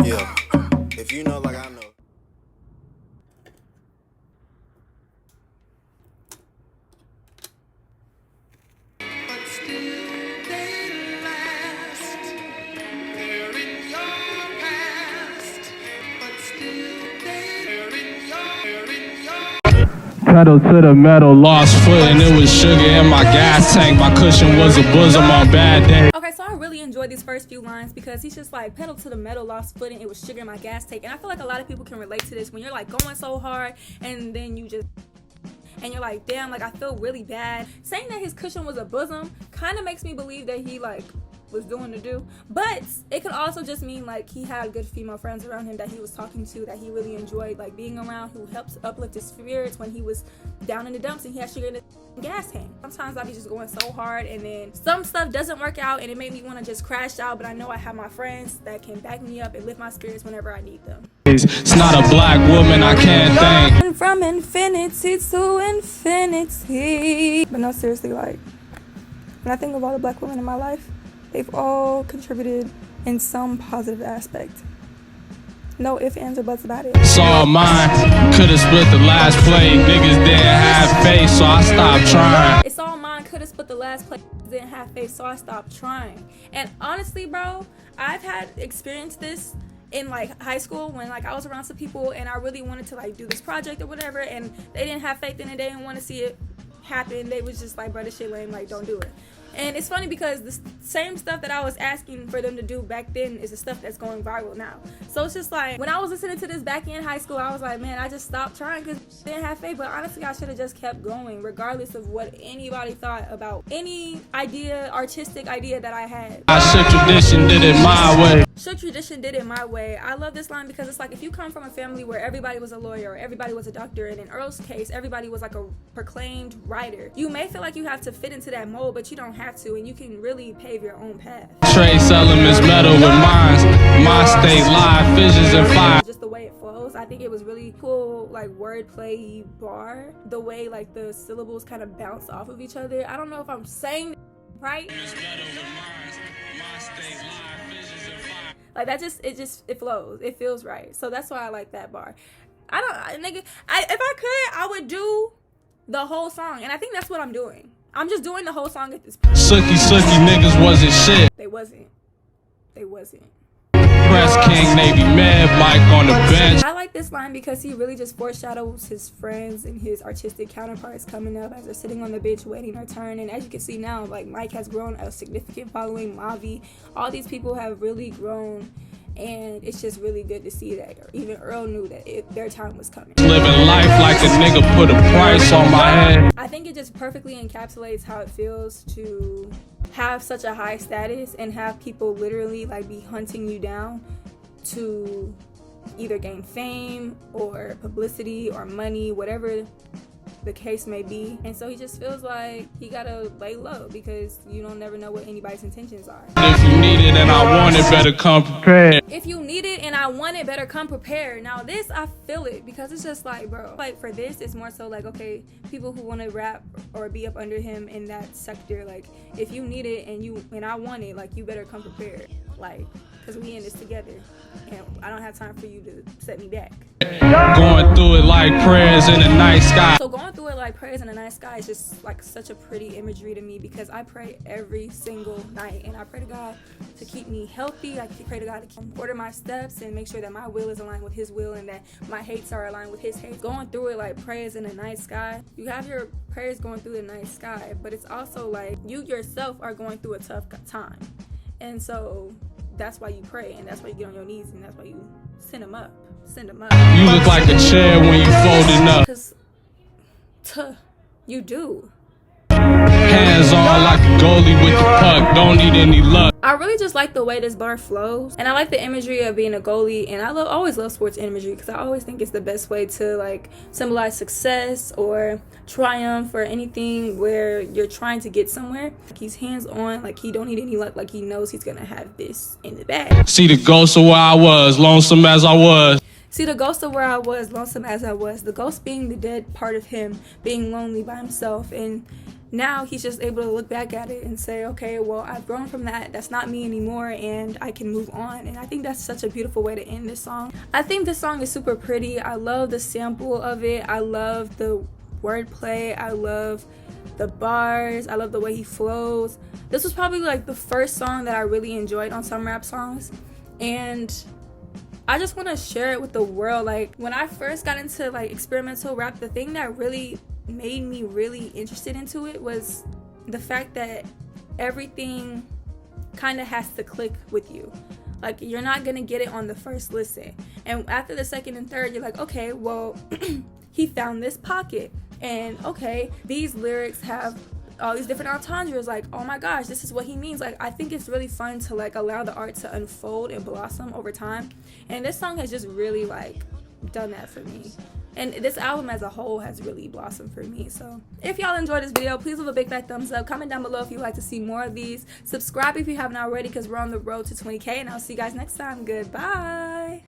Yeah, if you know like I know. Pedal to the metal, lost footing, it was sugar in my gas tank, my cushion was a bosom on bad days. Okay, so I really enjoyed these first few lines because he's just like, pedal to the metal, lost footing, it was sugar in my gas tank. And I feel like a lot of people can relate to this when you're like going so hard and then you just, and you're like, damn, like I feel really bad. Saying that his cushion was a bosom kind of makes me believe that he like was doing the do, but it could also just mean like he had good female friends around him that he was talking to, that he really enjoyed like being around, who helped uplift his spirits when he was down in the dumps and he had sugar in the gas tank. Sometimes I be just going so hard and then some stuff doesn't work out and it made me want to just crash out, but I know I have my friends that can back me up and lift my spirits whenever I need them. It's not a black woman I can't thank. And from infinity to infinity. But no, seriously, like when I think of all the black women in my life, they've all contributed in some positive aspect. No ifs, ands, or buts about it. Saw mine, could've split the last play. Niggas didn't have faith, so I stopped trying. It's all mine, could've split the last play. Didn't have faith, so I stopped trying. And honestly, bro, I've had experienced this in like high school when like I was around some people and I really wanted to like do this project or whatever, and they didn't have faith in it. They didn't want to see it happen. They was just like, bro, this shit lame, like don't do it. And it's funny because the same stuff that I was asking for them to do back then is the stuff that's going viral now. So it's just like, when I was listening to this back in high school, I was like, man, I just stopped trying because I didn't have faith. But honestly, I should have just kept going regardless of what anybody thought about any idea, artistic idea that I had. I shook tradition, did it my way. Shook tradition, did it my way. I love this line because it's like, if you come from a family where everybody was a lawyer or everybody was a doctor, and in Earl's case, everybody was like a proclaimed writer, you may feel like you have to fit into that mold, but you don't have to, and you can really pave your own path. Trace elements metal with mines, my state live, fishes and fire. Just the way it flows, I think it was really cool, like wordplay bar, the way like the syllables kind of bounce off of each other. I don't know if I'm saying right. Like that just, it flows, it feels right. So that's why I like that bar. If I could, I would do the whole song, and I think that's what I'm doing. I'm just doing the whole song at this point. Sucky niggas wasn't shit. They wasn't. Press King, Navy Med, Mike on the bench. I like this line because he really just foreshadows his friends and his artistic counterparts coming up as they're sitting on the bench waiting their turn. And as you can see now, like Mike has grown a significant following, Mavi, all these people have really grown. And it's just really good to see that even Earl knew that their time was coming. Living life like a nigga put a price on my head. I think it just perfectly encapsulates how it feels to have such a high status and have people literally like be hunting you down to either gain fame or publicity or money, whatever the case may be. And so he just feels like he gotta lay low because you don't never know what anybody's intentions are. If you need it and I want it, better come prepared. If you need it and I want it, better come prepared. Now this, I feel it because it's just like, bro, like for this, it's more so like, okay, people who want to rap or be up under him in that sector, like if you need it and I want it, like you better come prepared, like because we in this together and I don't have time for you to set me back. Going through it like prayers in the night sky. So going through it like prayers in the night sky is just like such a pretty imagery to me because I pray every single night and I pray to God to keep me healthy. I pray to God to order my steps and make sure that my will is aligned with his will and that my hates are aligned with his hates. Going through it like prayers in the night sky. You have your prayers going through the night sky, but it's also like you yourself are going through a tough time. And so that's why you pray and that's why you get on your knees and that's why you send them up. You look like a chair when you folding up. Cause you do. Hands on like a goalie with the puck, don't need any luck. I really just like the way this bar flows, and I like the imagery of being a goalie, and I always love sports imagery because I always think it's the best way to like symbolize success or triumph or anything where you're trying to get somewhere. Like he's hands on, like he don't need any luck, like he knows he's gonna have this in the bag. See the ghost of where I was, lonesome as I was. See the ghost of where I was, lonesome as I was. The ghost being the dead part of him, being lonely by himself, and now he's just able to look back at it and say, okay, well, I've grown from that. That's not me anymore, and I can move on. And I think that's such a beautiful way to end this song. I think this song is super pretty. I love the sample of it. I love the wordplay. I love the bars. I love the way he flows. This was probably like the first song that I really enjoyed on some rap songs, and I just want to share it with the world. Like, when I first got into like experimental rap, the thing that really made me really interested into it was the fact that everything kind of has to click with you. Like, you're not gonna get it on the first listen, and after the second and third, you're like, okay, well, he found this pocket, and okay, these lyrics have all these different entendres. Like, oh my gosh, this is what he means. Like, I think it's really fun to like allow the art to unfold and blossom over time, and this song has just really like done that for me. And this album as a whole has really blossomed for me. So if y'all enjoyed this video, please leave a big fat thumbs up. Comment down below if you'd like to see more of these. Subscribe if you haven't already, because we're on the road to 20K. And I'll see you guys next time. Goodbye.